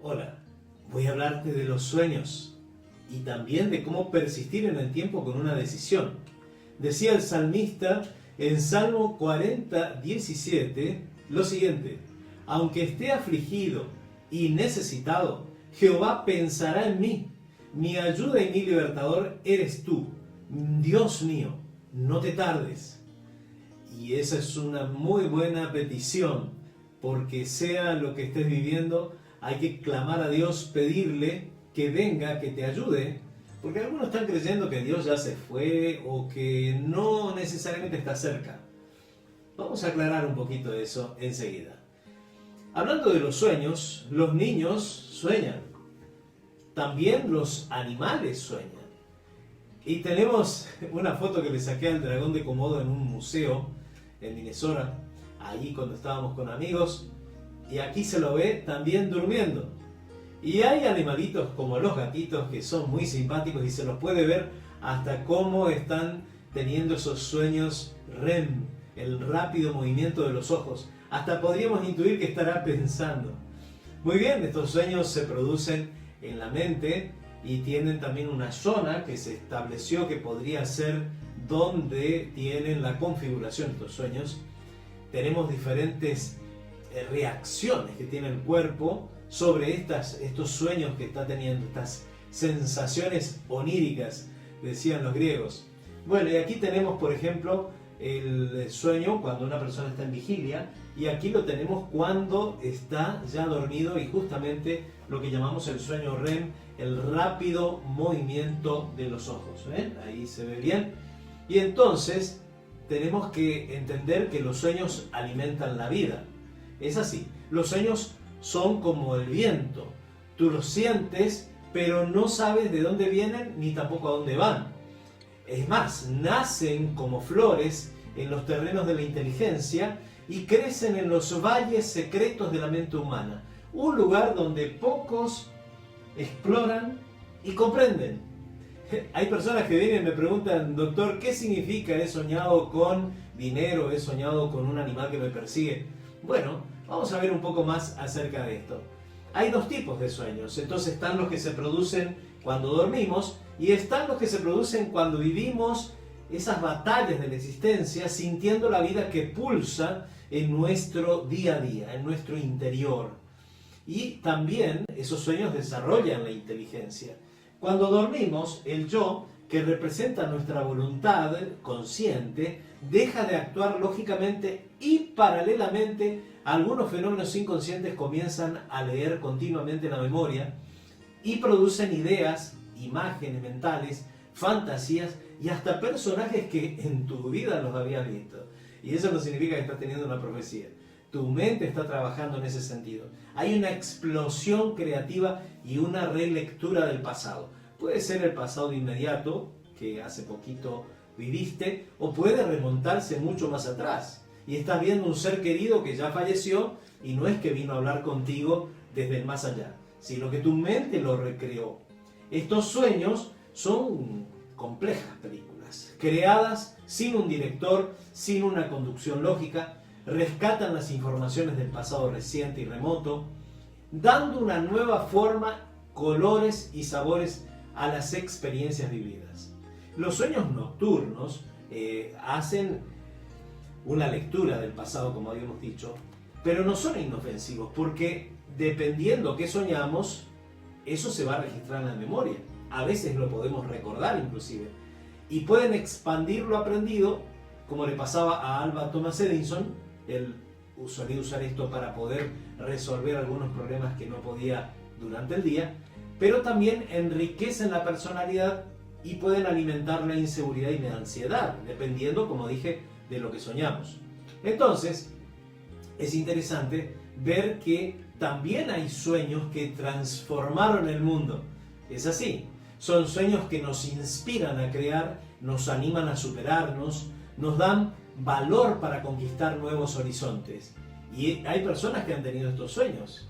Hola, voy a hablarte de los sueños y también de cómo persistir en el tiempo con una decisión. Decía el salmista en Salmo 40:17 lo siguiente: aunque esté afligido y necesitado, Jehová pensará en mí. Mi ayuda y mi libertador eres tú. Dios mío, no te tardes. Y esa es una muy buena petición, porque sea lo que estés viviendo, hay que clamar a Dios, pedirle que venga, que te ayude, porque algunos están creyendo que Dios ya se fue o que no necesariamente está cerca. Vamos a aclarar un poquito eso enseguida. Hablando de los sueños, los niños sueñan, también los animales sueñan. Y tenemos una foto que le saqué al dragón de Komodo en un museo en Minnesota, allí cuando estábamos con amigos, y aquí se lo ve también durmiendo. Y hay animalitos como los gatitos que son muy simpáticos y se los puede ver hasta cómo están teniendo esos sueños REM, el rápido movimiento de los ojos. Hasta podríamos intuir que estará pensando. Muy bien, estos sueños se producen en la mente y tienen también una zona que se estableció que podría ser donde tienen la configuración de estos sueños. Tenemos diferentes reacciones que tiene el cuerpo sobre estos sueños que está teniendo, estas sensaciones oníricas, decían los griegos. Bueno, y aquí tenemos, por ejemplo, el sueño cuando una persona está en vigilia, y aquí lo tenemos cuando está ya dormido, y justamente lo que llamamos el sueño REM, el rápido movimiento de los ojos. ¿Ven? Ahí se ve bien. Y entonces tenemos que entender que los sueños alimentan la vida. Es así, los sueños son como el viento. Tú los sientes, pero no sabes de dónde vienen ni tampoco a dónde van. Es más, nacen como flores en los terrenos de la inteligencia y crecen en los valles secretos de la mente humana. Un lugar donde pocos exploran y comprenden. Hay personas que vienen y me preguntan: doctor, ¿qué significa he soñado con dinero, he soñado con un animal que me persigue? Bueno, vamos a ver un poco más acerca de esto. Hay dos tipos de sueños. Entonces están los que se producen cuando dormimos y están los que se producen cuando vivimos esas batallas de la existencia, sintiendo la vida que pulsa en nuestro día a día, en nuestro interior. Y también esos sueños desarrollan la inteligencia. Cuando dormimos, el yo, que representa nuestra voluntad consciente, deja de actuar lógicamente y paralelamente algunos fenómenos inconscientes comienzan a leer continuamente la memoria y producen ideas, imágenes mentales, fantasías y hasta personajes que en tu vida los habías visto. Y eso no significa que estás teniendo una profecía. Tu mente está trabajando en ese sentido. Hay una explosión creativa y una relectura del pasado. Puede ser el pasado inmediato, que hace poquito viviste, o puede remontarse mucho más atrás. Y estás viendo un ser querido que ya falleció y no es que vino a hablar contigo desde el más allá, sino que tu mente lo recreó. Estos sueños son complejas películas, creadas sin un director, sin una conducción lógica. Rescatan las informaciones del pasado reciente y remoto, dando una nueva forma, colores y sabores a las experiencias vividas. Los sueños nocturnos hacen una lectura del pasado, como habíamos dicho, pero no son inofensivos, porque dependiendo qué soñamos, eso se va a registrar en la memoria. A veces lo podemos recordar inclusive, y pueden expandir lo aprendido, como le pasaba a Alva Thomas Edison. Él solía usar esto para poder resolver algunos problemas que no podía durante el día, pero también enriquecen la personalidad y pueden alimentar la inseguridad y la ansiedad, dependiendo, como dije, de lo que soñamos. Entonces, es interesante ver que también hay sueños que transformaron el mundo. Es así, son sueños que nos inspiran a crear, nos animan a superarnos, nos dan valor para conquistar nuevos horizontes. Y hay personas que han tenido estos sueños.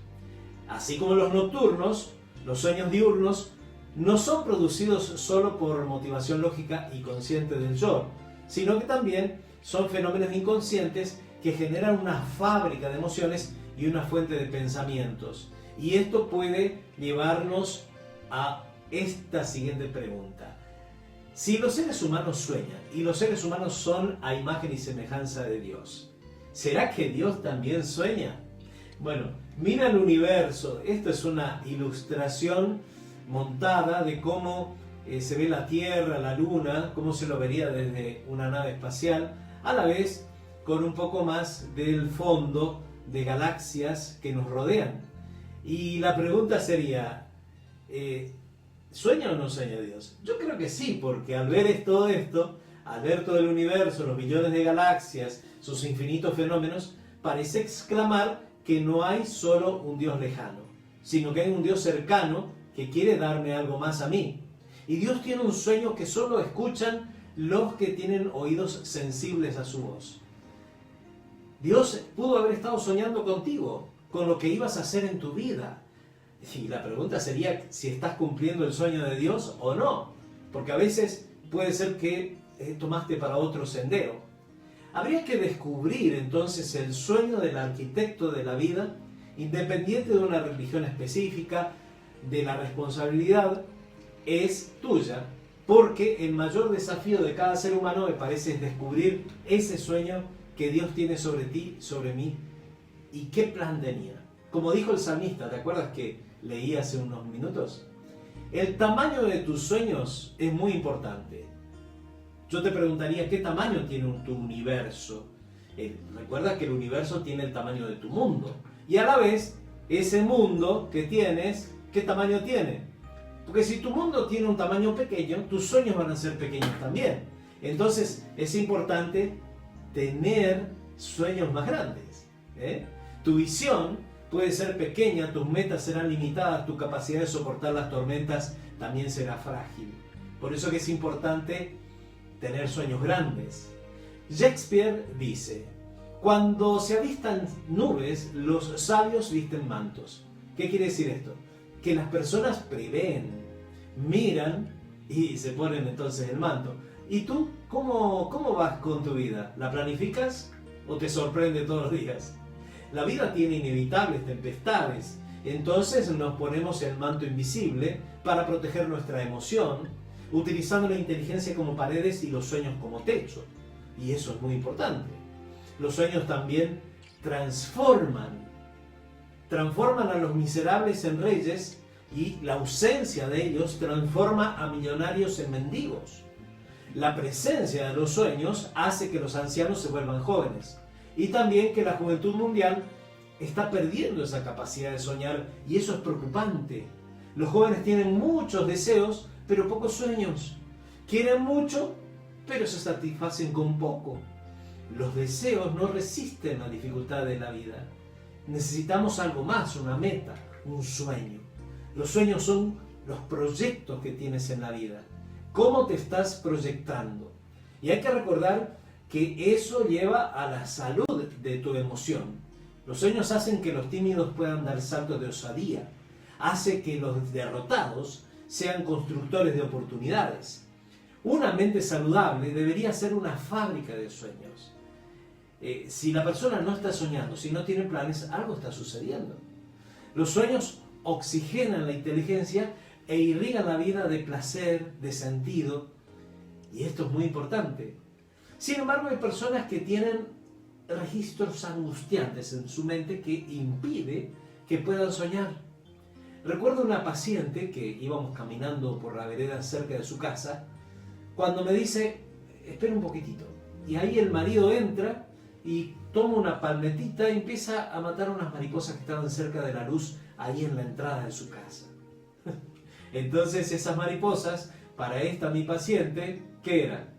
Así como los nocturnos, los sueños diurnos no son producidos solo por motivación lógica y consciente del yo, sino que también son fenómenos inconscientes que generan una fábrica de emociones y una fuente de pensamientos. Y esto puede llevarnos a esta siguiente pregunta. Si los seres humanos sueñan y los seres humanos son a imagen y semejanza de Dios, ¿será que Dios también sueña? Bueno, mira el universo. Esto es una ilustración montada de cómo se ve la Tierra, la Luna, cómo se lo vería desde una nave espacial, a la vez con un poco más del fondo de galaxias que nos rodean. Y la pregunta sería, ¿sueña o no sueña Dios? Yo creo que sí, porque al ver todo esto, al ver todo el universo, los billones de galaxias, sus infinitos fenómenos, parece exclamar que no hay solo un Dios lejano, sino que hay un Dios cercano que quiere darme algo más a mí. Y Dios tiene un sueño que solo escuchan los que tienen oídos sensibles a su voz. Dios pudo haber estado soñando contigo, con lo que ibas a hacer en tu vida. Y la pregunta sería si estás cumpliendo el sueño de Dios o no, porque a veces puede ser que tomaste para otro sendero. Habría que descubrir entonces el sueño del arquitecto de la vida, independiente de una religión específica, de la responsabilidad es tuya, porque el mayor desafío de cada ser humano, me parece, es descubrir ese sueño que Dios tiene sobre ti, sobre mí, y qué plan tenía. Como dijo el salmista, ¿te acuerdas que leí hace unos minutos? El tamaño de tus sueños es muy importante. Yo te preguntaría, ¿qué tamaño tiene tu universo? Recuerda que el universo tiene el tamaño de tu mundo. Y a la vez, ese mundo que tienes, ¿qué tamaño tiene? Porque si tu mundo tiene un tamaño pequeño, tus sueños van a ser pequeños también. Entonces, es importante tener sueños más grandes. Tu visión puede ser pequeña, tus metas serán limitadas, tu capacidad de soportar las tormentas también será frágil. Por eso que es importante tener sueños grandes. Shakespeare dice, cuando se avistan nubes, los sabios visten mantos. ¿Qué quiere decir esto? Que las personas prevén, miran y se ponen entonces el manto. ¿Y tú cómo vas con tu vida? ¿La planificas o te sorprende todos los días? La vida tiene inevitables tempestades, entonces nos ponemos el manto invisible para proteger nuestra emoción, utilizando la inteligencia como paredes y los sueños como techo. Y eso es muy importante. Los sueños también transforman a los miserables en reyes, y la ausencia de ellos transforma a millonarios en mendigos. La presencia de los sueños hace que los ancianos se vuelvan jóvenes, y también que la juventud mundial está perdiendo esa capacidad de soñar, y eso es preocupante. Los jóvenes tienen muchos deseos, pero pocos sueños. Quieren mucho, pero se satisfacen con poco. Los deseos no resisten la dificultad de la vida. Necesitamos algo más, una meta, un sueño. Los sueños son los proyectos que tienes en la vida. ¿Cómo te estás proyectando? Y hay que recordar que eso lleva a la salud de tu emoción. Los sueños hacen que los tímidos puedan dar saltos de osadía. Hace que los derrotados sean constructores de oportunidades. Una mente saludable debería ser una fábrica de sueños. Si la persona no está soñando, si no tiene planes, algo está sucediendo. Los sueños oxigenan la inteligencia e irrigan la vida de placer, de sentido, y esto es muy importante. Sin embargo, hay personas que tienen registros angustiantes en su mente que impide que puedan soñar. Recuerdo una paciente que íbamos caminando por la vereda cerca de su casa, cuando me dice, espera un poquitito, y ahí el marido entra y toma una palmetita y empieza a matar unas mariposas que estaban cerca de la luz ahí en la entrada de su casa. Entonces esas mariposas, para esta mi paciente, ¿qué eran?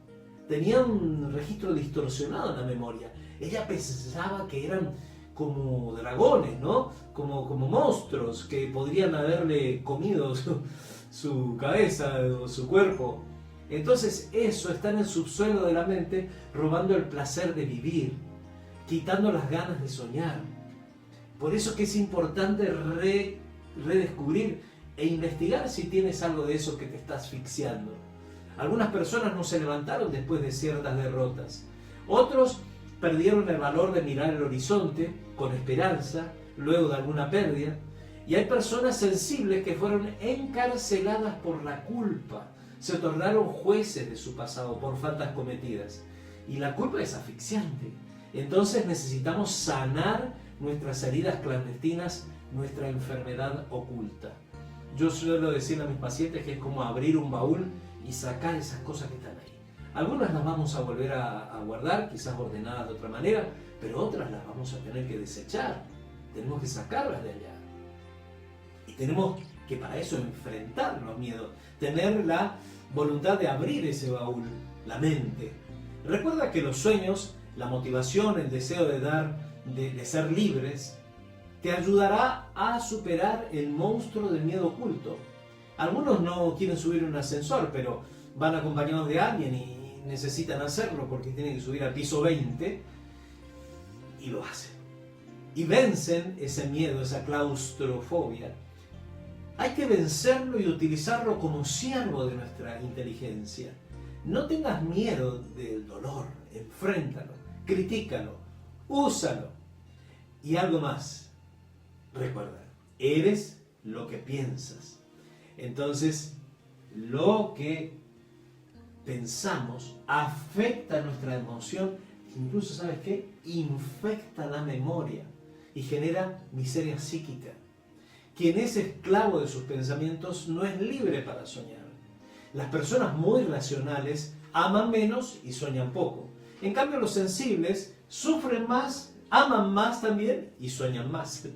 Tenían un registro distorsionado en la memoria. Ella pensaba que eran como dragones, ¿no? Como monstruos que podrían haberle comido su cabeza o su cuerpo. Entonces eso está en el subsuelo de la mente, robando el placer de vivir, quitando las ganas de soñar. Por eso que es importante redescubrir e investigar si tienes algo de eso que te está asfixiando. Algunas personas no se levantaron después de ciertas derrotas. Otros perdieron el valor de mirar el horizonte con esperanza, luego de alguna pérdida. Y hay personas sensibles que fueron encarceladas por la culpa, se tornaron jueces de su pasado por faltas cometidas. Y la culpa es asfixiante. Entonces necesitamos sanar nuestras heridas clandestinas, nuestra enfermedad oculta. Yo suelo decirle a mis pacientes que es como abrir un baúl y sacar esas cosas que están ahí. Algunas las vamos a volver a guardar, quizás ordenadas de otra manera, pero otras las vamos a tener que desechar. Tenemos que sacarlas de allá. Y tenemos que para eso enfrentar los miedos, tener la voluntad de abrir ese baúl, la mente. Recuerda que los sueños, la motivación, el deseo de ser libres, te ayudará a superar el monstruo del miedo oculto. Algunos no quieren subir un ascensor, pero van acompañados de alguien y necesitan hacerlo porque tienen que subir al piso 20 y lo hacen. Y vencen ese miedo, esa claustrofobia. Hay que vencerlo y utilizarlo como siervo de nuestra inteligencia. No tengas miedo del dolor, enfréntalo, critícalo, úsalo. Y algo más, recuerda, eres lo que piensas. Entonces, lo que pensamos afecta nuestra emoción, incluso, ¿sabes qué? Infecta la memoria y genera miseria psíquica. Quien es esclavo de sus pensamientos no es libre para soñar. Las personas muy racionales aman menos y sueñan poco. En cambio, los sensibles sufren más, aman más también y sueñan más.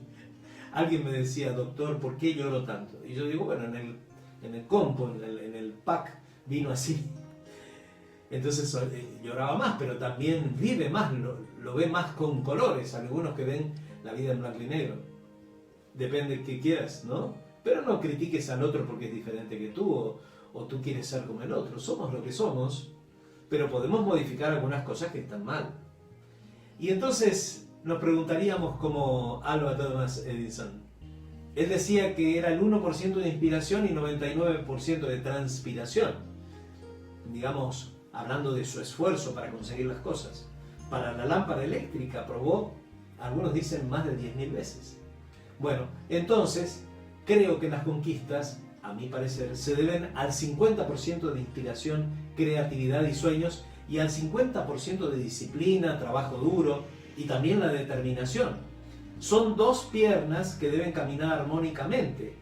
Alguien me decía, doctor, ¿por qué lloro tanto? Y yo digo, bueno, en el compo, en el pack, vino así. Entonces lloraba más, pero también vive más, lo ve más con colores. Algunos que ven la vida en blanco y negro. Depende de qué quieras, ¿no? Pero no critiques al otro porque es diferente que tú o tú quieres ser como el otro. Somos lo que somos, pero podemos modificar algunas cosas que están mal. Y entonces nos preguntaríamos como Alva Thomas Edison. Él decía que era el 1% de inspiración y 99% de transpiración. Digamos, hablando de su esfuerzo para conseguir las cosas. Para la lámpara eléctrica probó, algunos dicen, más de 10.000 veces. Bueno, entonces, creo que las conquistas, a mi parecer, se deben al 50% de inspiración, creatividad y sueños, y al 50% de disciplina, trabajo duro y también la determinación. Son dos piernas que deben caminar armónicamente.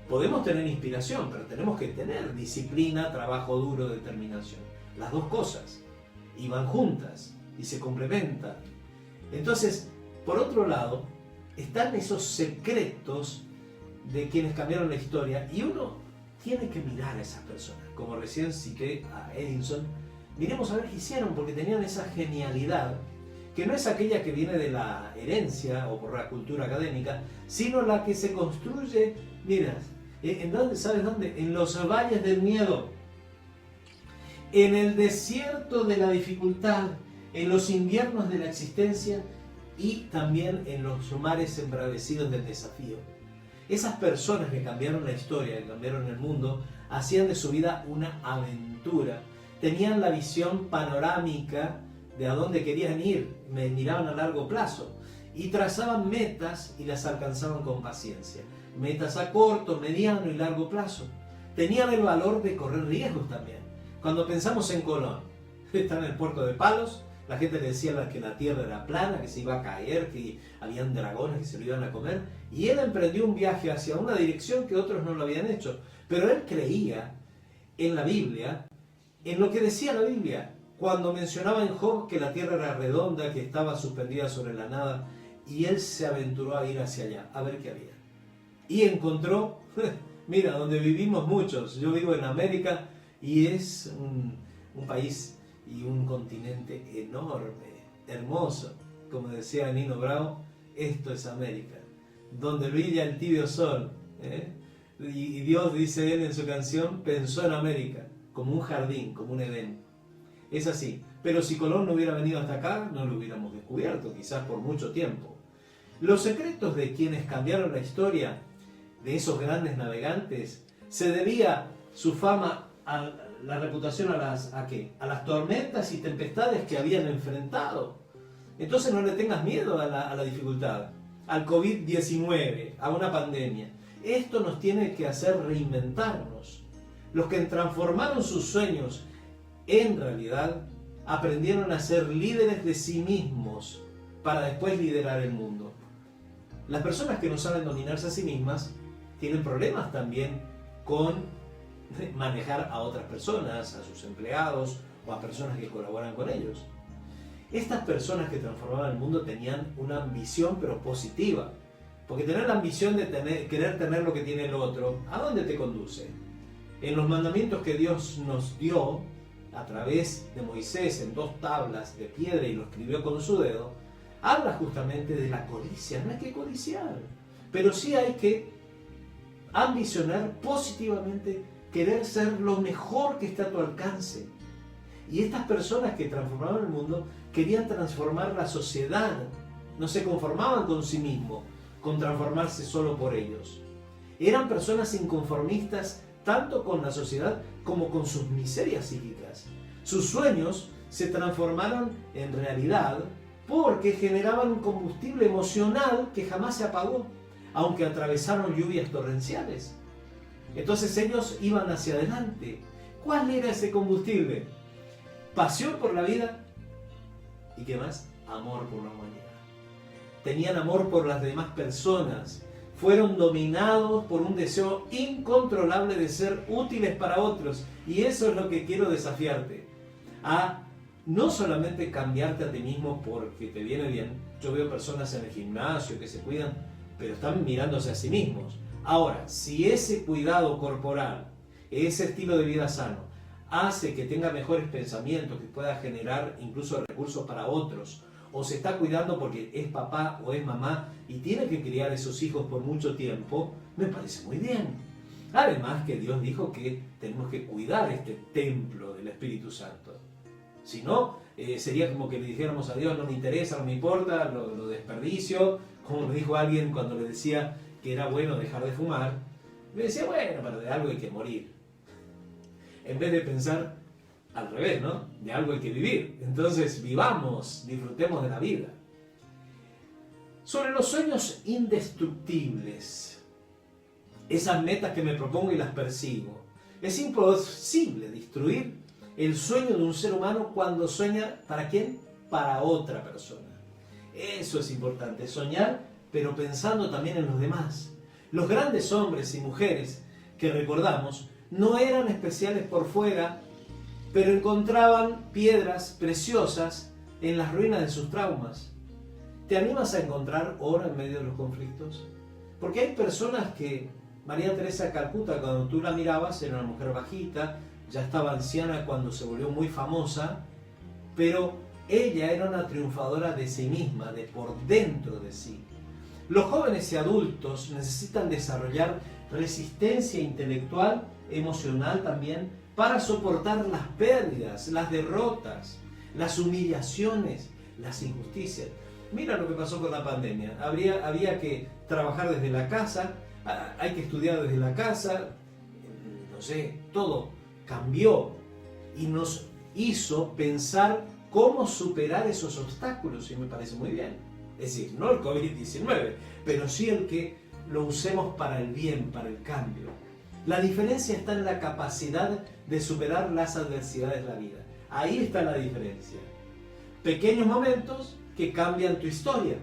Podemos tener inspiración, pero tenemos que tener disciplina, trabajo duro, determinación. Las dos cosas. Y van juntas y se complementan. Entonces, por otro lado, están esos secretos de quienes cambiaron la historia y uno tiene que mirar a esas personas. Como recién cité a Edison, miremos a ver qué hicieron porque tenían esa genialidad que no es aquella que viene de la herencia o por la cultura académica, sino la que se construye, mira, ¿en dónde? ¿Sabes dónde? En los valles del miedo, en el desierto de la dificultad, en los inviernos de la existencia y también en los mares embravecidos del desafío. Esas personas que cambiaron la historia, que cambiaron el mundo, hacían de su vida una aventura. Tenían la visión panorámica de a dónde querían ir, miraban a largo plazo y trazaban metas y las alcanzaban con paciencia. Metas a corto, mediano y largo plazo. Tenían el valor de correr riesgos también. Cuando pensamos en Colón, está en el puerto de Palos, la gente le decía que la tierra era plana, que se iba a caer, que habían dragones que se lo iban a comer, y él emprendió un viaje hacia una dirección que otros no lo habían hecho. Pero él creía en la Biblia, en lo que decía la Biblia, cuando mencionaba en Job que la tierra era redonda, que estaba suspendida sobre la nada, y él se aventuró a ir hacia allá, a ver qué había. Y encontró, mira, donde vivimos muchos, yo vivo en América, y es un país y un continente enorme, hermoso. Como decía Nino Bravo, esto es América, donde brilla el tibio sol. Y Dios, dice él en su canción, pensó en América como un jardín, como un Edén. Es así. Pero si Colón no hubiera venido hasta acá, no lo hubiéramos descubierto, quizás por mucho tiempo. Los secretos de quienes cambiaron la historia, de esos grandes navegantes, se debía su fama a la reputación ¿a qué? A las tormentas y tempestades que habían enfrentado. Entonces no le tengas miedo a la dificultad, al COVID-19, a una pandemia. Esto nos tiene que hacer reinventarnos. Los que transformaron sus sueños en realidad aprendieron a ser líderes de sí mismos para después liderar el mundo. Las personas que no saben dominarse a sí mismas tienen problemas también con manejar a otras personas, a sus empleados o a personas que colaboran con ellos. Estas personas que transformaban el mundo tenían una ambición, pero positiva. Porque tener la ambición de querer tener lo que tiene el otro, ¿a dónde te conduce? En los mandamientos que Dios nos dio a través de Moisés en 2 tablas de piedra y lo escribió con su dedo, habla justamente de la codicia. No hay que codiciar, pero sí hay que ambicionar positivamente, querer ser lo mejor que está a tu alcance. Y estas personas que transformaban el mundo querían transformar la sociedad, no se conformaban con sí mismos, con transformarse solo por ellos. Eran personas inconformistas tanto con la sociedad como con sus miserias psíquicas. Sus sueños se transformaron en realidad porque generaban un combustible emocional que jamás se apagó, aunque atravesaron lluvias torrenciales. Entonces ellos iban hacia adelante. ¿Cuál era ese combustible? Pasión por la vida y ¿qué más? Amor por la humanidad. Tenían amor por las demás personas. Fueron dominados por un deseo incontrolable de ser útiles para otros. Y eso es lo que quiero desafiarte. A no solamente cambiarte a ti mismo porque te viene bien. Yo veo personas en el gimnasio que se cuidan, pero están mirándose a sí mismos. Ahora, si ese cuidado corporal, ese estilo de vida sano, hace que tenga mejores pensamientos, que pueda generar incluso recursos para otros, o se está cuidando porque es papá o es mamá y tiene que criar a esos hijos por mucho tiempo, me parece muy bien. Además que Dios dijo que tenemos que cuidar este templo del Espíritu Santo. Si no, sería como que le dijéramos a Dios, no me interesa, no me importa, lo desperdicio. Como me dijo alguien cuando le decía que era bueno dejar de fumar, me decía, bueno, pero de algo hay que morir. En vez de pensar al revés, ¿no? De algo hay que vivir. Entonces vivamos, disfrutemos de la vida. Sobre los sueños indestructibles, esas metas que me propongo y las persigo, es imposible destruir el sueño de un ser humano cuando sueña, ¿para quién? Para otra persona. Eso es importante, soñar, pero pensando también en los demás. Los grandes hombres y mujeres que recordamos no eran especiales por fuera, pero encontraban piedras preciosas en las ruinas de sus traumas. ¿Te animas a encontrar oro en medio de los conflictos? Porque hay personas que, María Teresa de Calcuta, cuando tú la mirabas, era una mujer bajita, ya estaba anciana cuando se volvió muy famosa, pero ella era una triunfadora de sí misma, de por dentro de sí. Los jóvenes y adultos necesitan desarrollar resistencia intelectual, emocional también, para soportar las pérdidas, las derrotas, las humillaciones, las injusticias. Mira lo que pasó con la pandemia. Había que trabajar desde la casa, hay que estudiar desde la casa, no sé, todo cambió y nos hizo pensar cómo superar esos obstáculos y me parece muy bien. Es decir, no el COVID-19, pero sí el que lo usemos para el bien, para el cambio. La diferencia está en la capacidad de superar las adversidades de la vida. Ahí está la diferencia. Pequeños momentos que cambian tu historia.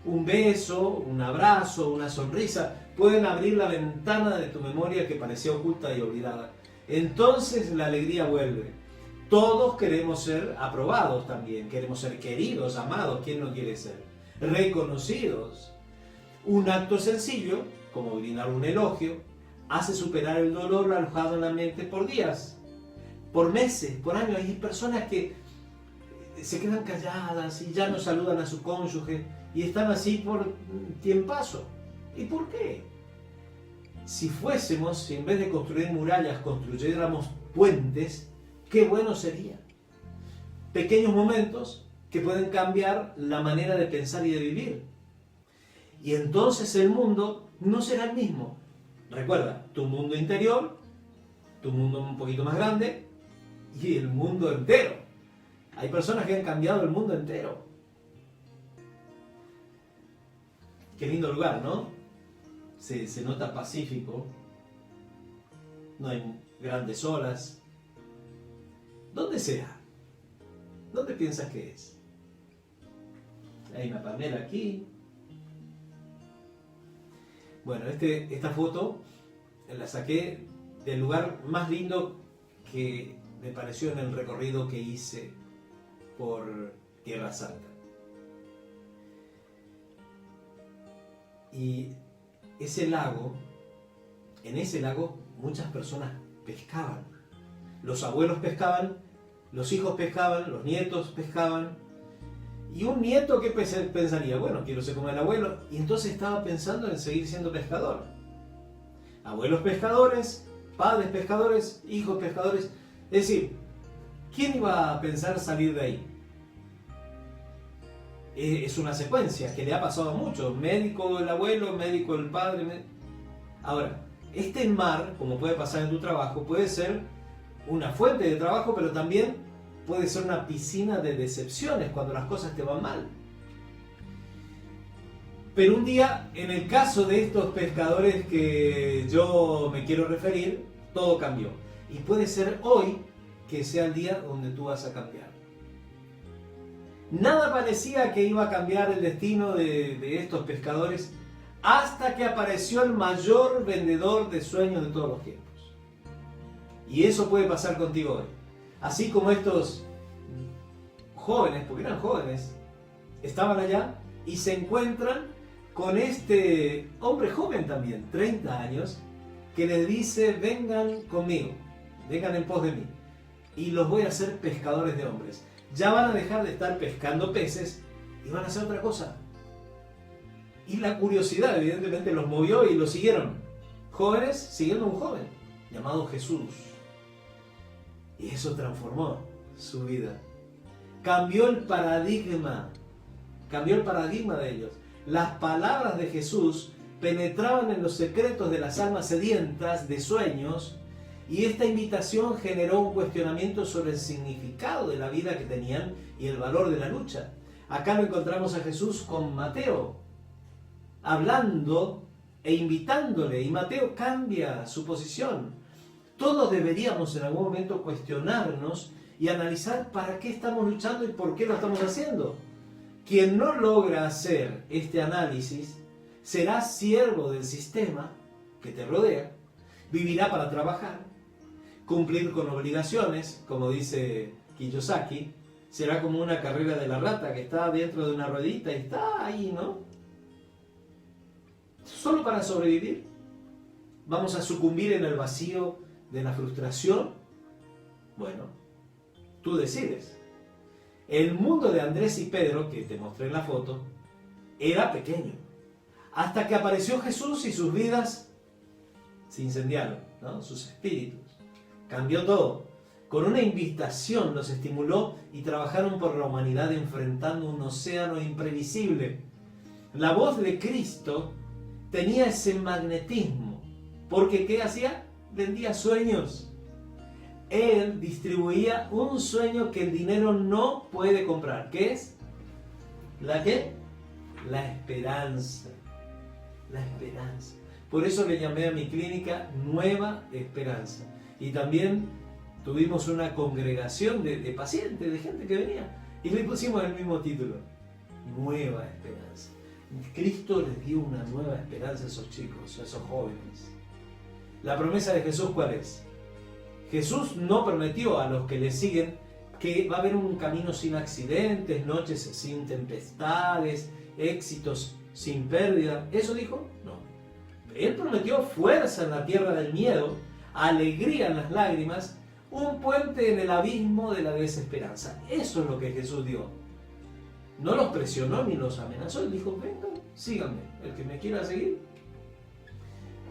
Un beso, un abrazo, una sonrisa pueden abrir la ventana de tu memoria que parecía oculta y olvidada. Entonces la alegría vuelve. Todos queremos ser aprobados también, queremos ser queridos, amados. ¿Quién no quiere ser? Reconocidos. Un acto sencillo, como brindar un elogio, hace superar el dolor alojado en la mente por días, por meses, por años. Hay personas que se quedan calladas y ya no saludan a su cónyuge y están así por tiempazo. ¿Y por qué? Si en vez de construir murallas, construyéramos puentes, qué bueno sería. Pequeños momentos que pueden cambiar la manera de pensar y de vivir. Y entonces el mundo no será el mismo. Recuerda, tu mundo interior tu mundo un poquito más grande y el mundo entero. Hay personas que han cambiado el mundo entero. Qué lindo lugar, ¿no? Se nota pacífico. No hay grandes olas. ¿Dónde será? ¿Dónde piensas que es? Hay una palmera aquí. Bueno, esta foto la saqué del lugar más lindo que me pareció en el recorrido que hice por Tierra Santa. Y ese lago, en ese lago muchas personas pescaban. Los abuelos pescaban, los hijos pescaban, los nietos pescaban. Y un nieto, ¿qué pensaría? Bueno, quiero ser como el abuelo. Y entonces estaba pensando en seguir siendo pescador. Abuelos pescadores, padres pescadores, hijos pescadores. Es decir, ¿quién iba a pensar salir de ahí? Es una secuencia que le ha pasado a muchos. Médico el abuelo, médico el padre. Ahora, este mar, como puede pasar en tu trabajo, puede ser una fuente de trabajo, pero también puede ser una piscina de decepciones cuando las cosas te van mal. Pero un día, en el caso de estos pescadores que yo me quiero referir, todo cambió. Y puede ser hoy que sea el día donde tú vas a cambiar. Nada parecía que iba a cambiar el destino de estos pescadores hasta que apareció el mayor vendedor de sueños de todos los tiempos. Y eso puede pasar contigo hoy. Así como estos jóvenes, porque eran jóvenes, estaban allá y se encuentran con este hombre joven también, 30 años, que les dice: vengan conmigo, vengan en pos de mí, y los voy a hacer pescadores de hombres. Ya van a dejar de estar pescando peces y van a hacer otra cosa. Y la curiosidad evidentemente los movió y los siguieron. Jóvenes siguiendo a un joven llamado Jesús. Y eso transformó su vida. Cambió el paradigma de ellos. Las palabras de Jesús penetraban en los secretos de las almas sedientas de sueños, y esta invitación generó un cuestionamiento sobre el significado de la vida que tenían y el valor de la lucha. Acá lo encontramos a Jesús con Mateo, hablando e invitándole, y Mateo cambia su posición. Todos deberíamos en algún momento cuestionarnos y analizar para qué estamos luchando y por qué lo estamos haciendo. Quien no logra hacer este análisis será siervo del sistema que te rodea, vivirá para trabajar, cumplir con obligaciones, como dice Kiyosaki. Será como una carrera de la rata que está dentro de una ruedita y está ahí, ¿no? Solo para sobrevivir. Vamos a sucumbir en el vacío de la frustración. Bueno, tú decides. El mundo de Andrés y Pedro, que te mostré en la foto, era pequeño, hasta que apareció Jesús y sus vidas se incendiaron, ¿no? Sus espíritus. Cambió todo. Con una invitación los estimuló y trabajaron por la humanidad enfrentando un océano imprevisible. La voz de Cristo tenía ese magnetismo, porque ¿qué hacía? Vendía sueños. Él distribuía un sueño que el dinero no puede comprar. ¿Qué es? ¿La qué? La esperanza. La esperanza. Por eso le llamé a mi clínica Nueva Esperanza. Y también tuvimos una congregación de pacientes, de gente que venía, y le pusimos el mismo título: Nueva Esperanza. Cristo les dio una nueva esperanza a esos chicos, a esos jóvenes. La promesa de Jesús, ¿cuál es? Jesús no prometió a los que le siguen que va a haber un camino sin accidentes, noches sin tempestades, éxitos sin pérdida. ¿Eso dijo? No. Él prometió fuerza en la tierra del miedo, alegría en las lágrimas, un puente en el abismo de la desesperanza. Eso es lo que Jesús dio. No los presionó ni los amenazó. Él dijo: vengan, síganme. El que me quiera seguir.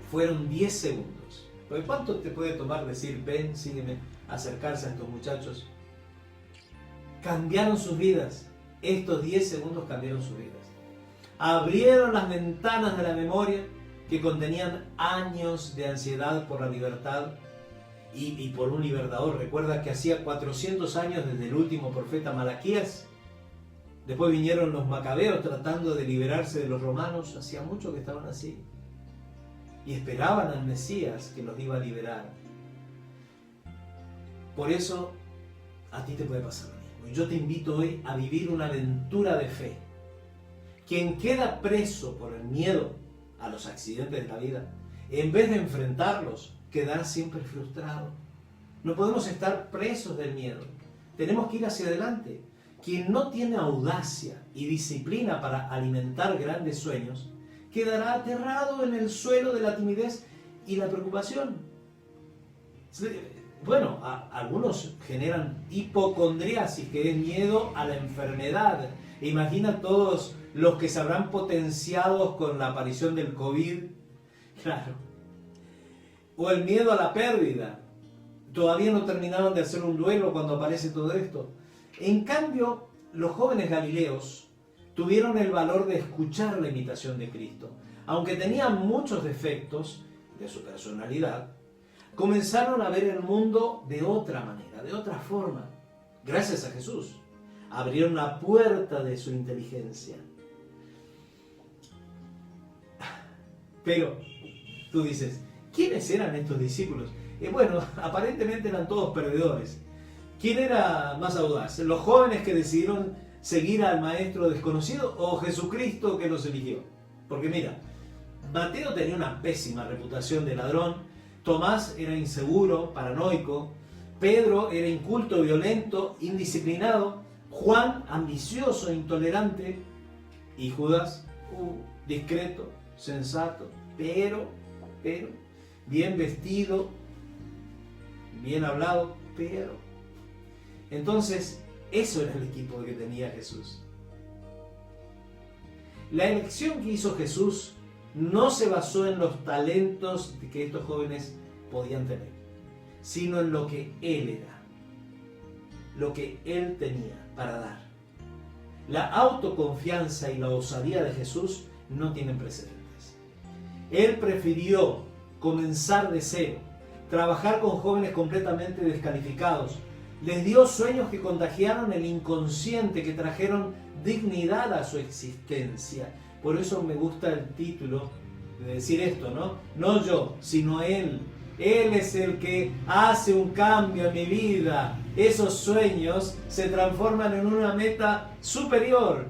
Fueron 10 segundos. ¿Pero cuánto te puede tomar decir: ven, sígueme, acercarse a estos muchachos? Cambiaron sus vidas. Estos 10 segundos cambiaron sus vidas. Abrieron las ventanas de la memoria que contenían años de ansiedad por la libertad, y por un libertador. Recuerda que hacía 400 años desde el último profeta Malaquías. Después vinieron los macabeos tratando de liberarse de los romanos. Hacía mucho que estaban así. Y esperaban al Mesías que los iba a liberar. Por eso a ti te puede pasar lo mismo. Y yo te invito hoy a vivir una aventura de fe. Quien queda preso por el miedo a los accidentes de la vida, en vez de enfrentarlos, quedará siempre frustrado. No podemos estar presos del miedo. Tenemos que ir hacia adelante. Quien no tiene audacia y disciplina para alimentar grandes sueños, quedará aterrado en el suelo de la timidez y la preocupación. Bueno, algunos generan hipocondriasis, que es miedo a la enfermedad. Imagina todos los que se habrán potenciado con la aparición del COVID. Claro. O el miedo a la pérdida. Todavía no terminaban de hacer un duelo cuando aparece todo esto. En cambio, los jóvenes galileos tuvieron el valor de escuchar la invitación de Cristo. Aunque tenían muchos defectos de su personalidad, comenzaron a ver el mundo de otra manera, de otra forma. Gracias a Jesús, abrieron la puerta de su inteligencia. Pero tú dices, ¿quiénes eran estos discípulos? Bueno, aparentemente eran todos perdedores. ¿Quién era más audaz? ¿Los jóvenes que decidieron seguir al maestro desconocido o Jesucristo que los eligió? Porque mira, Mateo tenía una pésima reputación de ladrón, Tomás era inseguro, paranoico, Pedro era inculto, violento, indisciplinado, Juan ambicioso, intolerante y Judas discreto, sensato, pero bien vestido, bien hablado, pero... Entonces, eso era el equipo que tenía Jesús. La elección que hizo Jesús no se basó en los talentos que estos jóvenes podían tener, sino en lo que Él era, lo que Él tenía para dar. La autoconfianza y la osadía de Jesús no tienen precedentes. Él prefirió comenzar de cero, trabajar con jóvenes completamente descalificados. Les dio sueños que contagiaron el inconsciente, que trajeron dignidad a su existencia. Por eso me gusta el título de decir esto, ¿no? No yo, sino Él. Él es el que hace un cambio en mi vida. Esos sueños se transforman en una meta superior.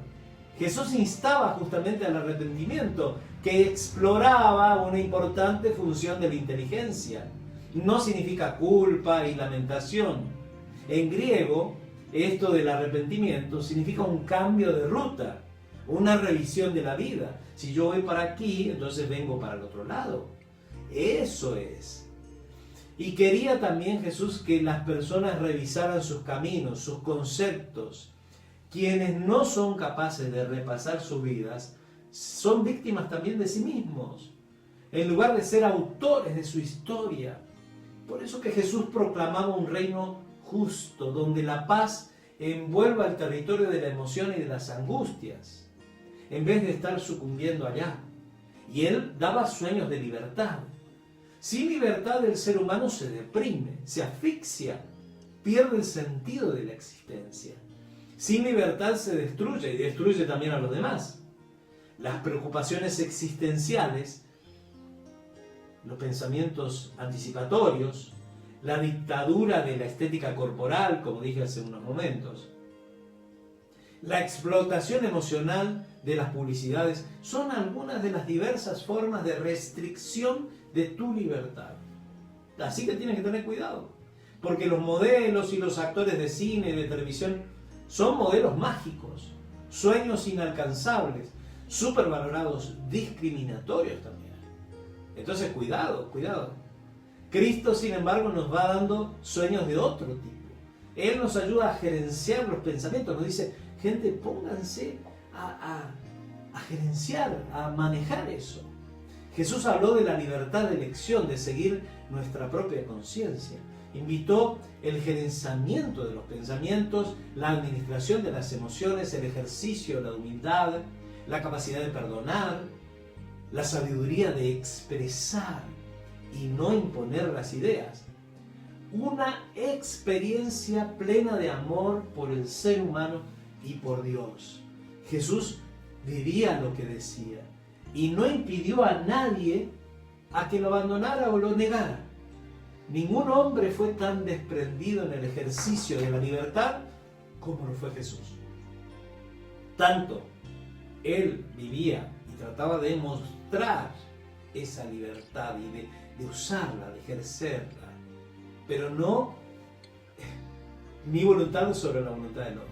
Jesús instaba justamente al arrepentimiento, que exploraba una importante función de la inteligencia. No significa culpa y lamentación. En griego, esto del arrepentimiento significa un cambio de ruta, una revisión de la vida. Si yo voy para aquí, entonces vengo para el otro lado. Eso es. Y quería también Jesús que las personas revisaran sus caminos, sus conceptos. Quienes no son capaces de repasar sus vidas son víctimas también de sí mismos, en lugar de ser autores de su historia. Por eso que Jesús proclamaba un reino justo, donde la paz envuelva el territorio de la emoción y de las angustias, en vez de estar sucumbiendo allá. Y Él daba sueños de libertad. Sin libertad el ser humano se deprime, se asfixia, pierde el sentido de la existencia. Sin libertad se destruye y destruye también a los demás. Las preocupaciones existenciales, los pensamientos anticipatorios, la dictadura de la estética corporal, como dije hace unos momentos, la explotación emocional de las publicidades, son algunas de las diversas formas de restricción de tu libertad. Así que tienes que tener cuidado, porque los modelos y los actores de cine y de televisión son modelos mágicos, sueños inalcanzables, supervalorados, discriminatorios también. Entonces cuidado. Cristo, sin embargo, nos va dando sueños de otro tipo. Él nos ayuda a gerenciar los pensamientos, nos dice, gente, pónganse a gerenciar, a manejar eso. Jesús habló de la libertad de elección, de seguir nuestra propia conciencia. Invitó el gerenciamiento de los pensamientos, la administración de las emociones, el ejercicio de la humildad, la capacidad de perdonar, la sabiduría de expresar y no imponer las ideas. una experiencia plena de amor por el ser humano y por Dios. Jesús vivía lo que decía y no impidió a nadie a que lo abandonara o lo negara. Ningún hombre fue tan desprendido en el ejercicio de la libertad como lo fue Jesús. Tanto él vivía y trataba de mostrar esa libertad y de usarla, de ejercerla, pero no mi voluntad sobre la voluntad del otro.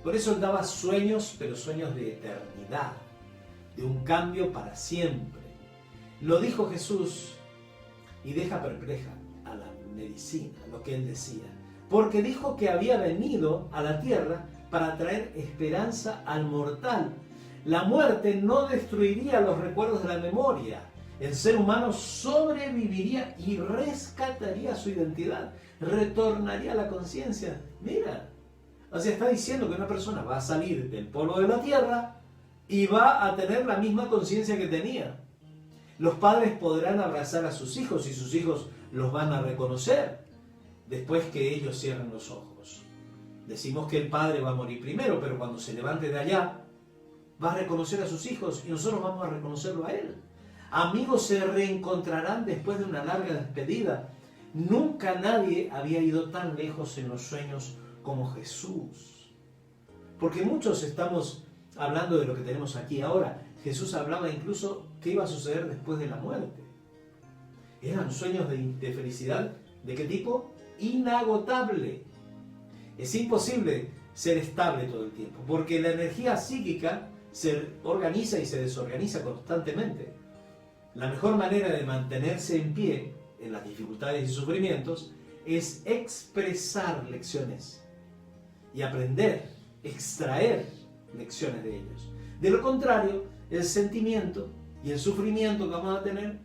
Por eso él daba sueños, pero sueños de eternidad, de un cambio para siempre. Lo dijo Jesús y deja perpleja a la medicina lo que él decía, porque dijo que había venido a la tierra para traer esperanza al mortal. La muerte no destruiría los recuerdos de la memoria. El ser humano sobreviviría y rescataría su identidad, retornaría a la conciencia. Mira, o sea, está diciendo que una persona va a salir del polvo de la tierra y va a tener la misma conciencia que tenía. Los padres podrán abrazar a sus hijos y sus hijos los van a reconocer después que ellos cierren los ojos. Decimos que el padre va a morir primero, pero cuando se levante de allá, va a reconocer a sus hijos y nosotros vamos a reconocerlo a él. Amigos se reencontrarán después de una larga despedida. Nunca nadie había ido tan lejos en los sueños como Jesús. Porque muchos estamos hablando de lo que tenemos aquí ahora. Jesús hablaba incluso qué iba a suceder después de la muerte. Eran sueños de felicidad. ¿De qué tipo? Inagotable. Es imposible ser estable todo el tiempo, porque la energía psíquica se organiza y se desorganiza constantemente. La mejor manera de mantenerse en pie en las dificultades y sufrimientos es expresar lecciones y aprender, extraer lecciones de ellos. De lo contrario, el sentimiento y el sufrimiento que vamos a tener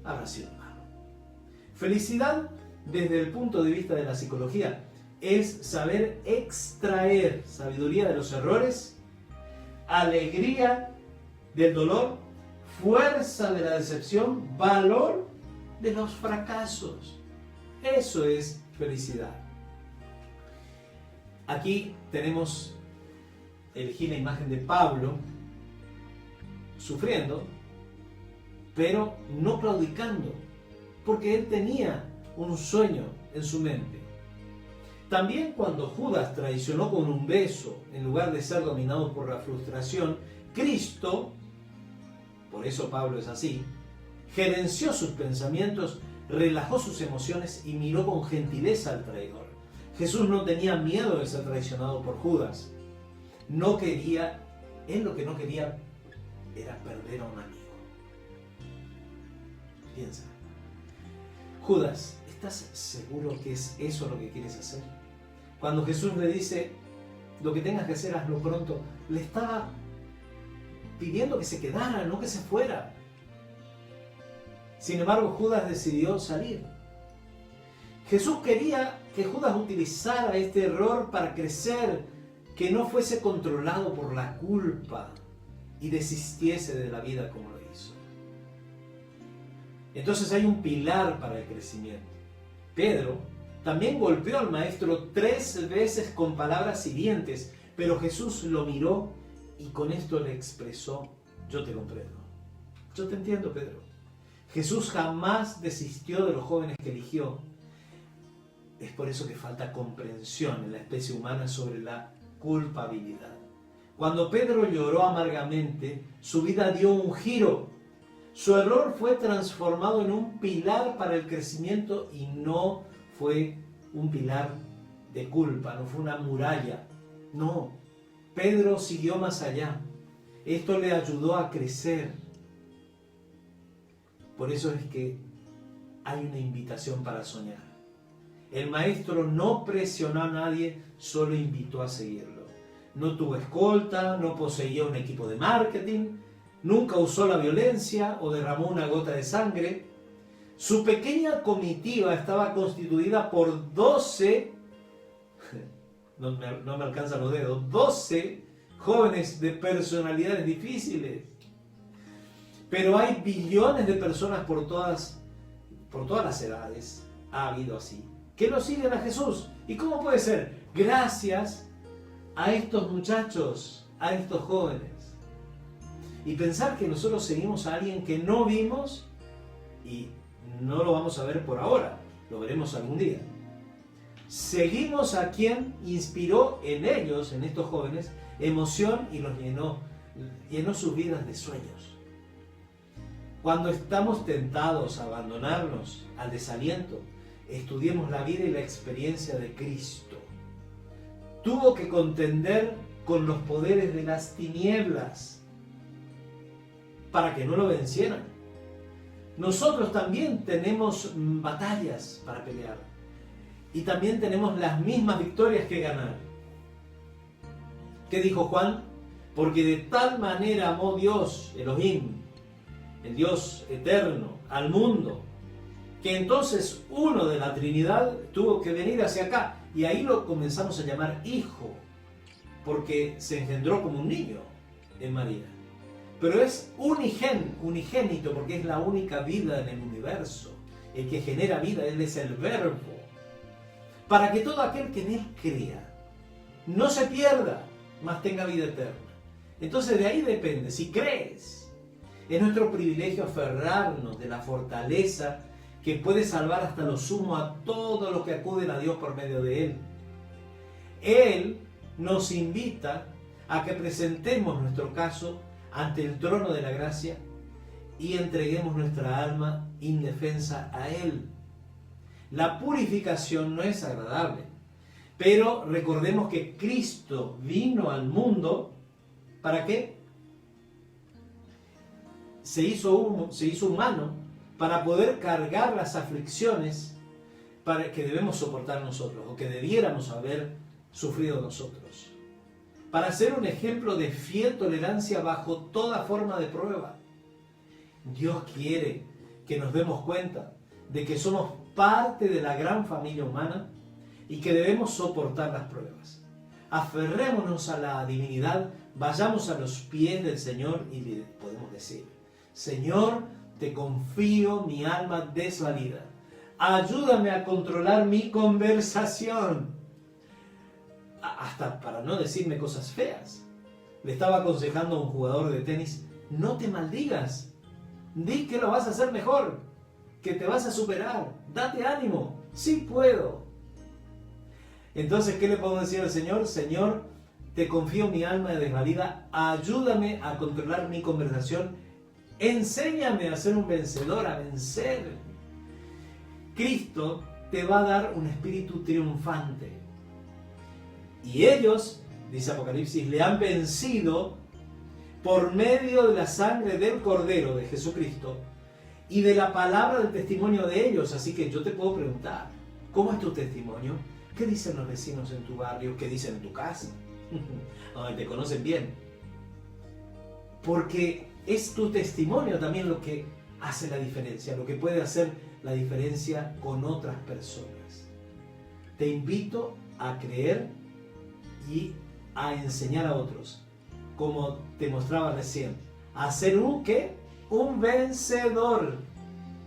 habrá sido malo. Felicidad, desde el punto de vista de la psicología, es saber extraer sabiduría de los errores, alegría del dolor, fuerza de la decepción, valor de los fracasos. Eso es felicidad. Aquí tenemos, elegí la imagen de Pablo sufriendo, pero no claudicando, porque él tenía un sueño en su mente. También cuando Judas traicionó con un beso, en lugar de ser dominado por la frustración, Cristo, por eso Pablo es así, gerenció sus pensamientos, relajó sus emociones y miró con gentileza al traidor. Jesús no tenía miedo de ser traicionado por Judas. Él lo que no quería era perder a un amigo. Piensa, Judas, ¿estás seguro que es eso lo que quieres hacer? Cuando Jesús le dice, lo que tengas que hacer, hazlo pronto, le estaba pidiendo que se quedara, no que se fuera. Sin embargo, Judas decidió salir. Jesús quería que Judas utilizara este error para crecer, que no fuese controlado por la culpa y desistiese de la vida como lo hizo. Entonces hay un pilar para el crecimiento. Pedro también golpeó al maestro 3 veces con palabras hirientes, pero Jesús lo miró y con esto le expresó, yo te comprendo. Yo te entiendo, Pedro. Jesús jamás desistió de los jóvenes que eligió. Es por eso que falta comprensión en la especie humana sobre la culpabilidad. Cuando Pedro lloró amargamente, su vida dio un giro. Su error fue transformado en un pilar para el crecimiento y no fue un pilar de culpa, no fue una muralla. No, Pedro siguió más allá. Esto le ayudó a crecer. Por eso es que hay una invitación para soñar. El maestro no presionó a nadie, solo invitó a seguirlo. No tuvo escolta, no poseía un equipo de marketing, nunca usó la violencia o derramó una gota de sangre. Su pequeña comitiva estaba constituida por 12, no me alcanzan los dedos, 12 jóvenes de personalidades difíciles. Pero hay billones de personas por todas las edades, ha habido así, que no siguen a Jesús. ¿Y cómo puede ser? Gracias a estos muchachos, a estos jóvenes. Y pensar que nosotros seguimos a alguien que no vimos y no lo vamos a ver por ahora, lo veremos algún día. Seguimos a quien inspiró en ellos, en estos jóvenes, emoción y los llenó sus vidas de sueños. Cuando estamos tentados a abandonarnos al desaliento, estudiemos la vida y la experiencia de Cristo. Tuvo que contender con los poderes de las tinieblas para que no lo vencieran. Nosotros también tenemos batallas para pelear y también tenemos las mismas victorias que ganar. ¿Qué dijo Juan? Porque de tal manera amó Dios, Elohim, el Dios eterno, al mundo, que entonces uno de la Trinidad tuvo que venir hacia acá. Y ahí lo comenzamos a llamar hijo, porque se engendró como un niño en María. Pero es unigénito, porque es la única vida en el universo. El que genera vida, Él es el Verbo. Para que todo aquel que en Él crea no se pierda, mas tenga vida eterna. Entonces de ahí depende, si crees. Es nuestro privilegio aferrarnos de la fortaleza que puede salvar hasta lo sumo a todos los que acuden a Dios por medio de Él. Él nos invita a que presentemos nuestro caso ante el trono de la gracia y entreguemos nuestra alma indefensa a Él. La purificación no es agradable, pero recordemos que Cristo vino al mundo, ¿para qué? Se hizo humano para poder cargar las aflicciones que debemos soportar nosotros, o que debiéramos haber sufrido nosotros, para ser un ejemplo de fiel tolerancia bajo toda forma de prueba. Dios quiere que nos demos cuenta de que somos parte de la gran familia humana y que debemos soportar las pruebas. Aferrémonos a la divinidad, vayamos a los pies del Señor y le podemos decir: Señor, te confío mi alma desvalida. Ayúdame a controlar mi conversación. Hasta para no decirme cosas feas. Le estaba aconsejando a un jugador de tenis: no te maldigas. Di que lo vas a hacer mejor, que te vas a superar. Date ánimo. Sí puedo. Entonces, ¿qué le podemos decir al Señor? Señor, te confío mi alma desvalida. Ayúdame a controlar mi conversación. Enséñame a ser un vencedor, a vencer. Cristo te va a dar un espíritu triunfante. Y ellos, dice Apocalipsis, le han vencido por medio de la sangre del Cordero de Jesucristo y de la palabra del testimonio de ellos. Así que yo te puedo preguntar, ¿cómo es tu testimonio? ¿Qué dicen los vecinos en tu barrio? ¿Qué dicen en tu casa? Donde te conocen bien. Porque es tu testimonio también lo que hace la diferencia, lo que puede hacer la diferencia con otras personas. Te invito a creer y a enseñar a otros, como te mostraba recién, a ser un vencedor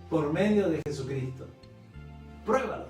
por medio de Jesucristo. Pruébalo.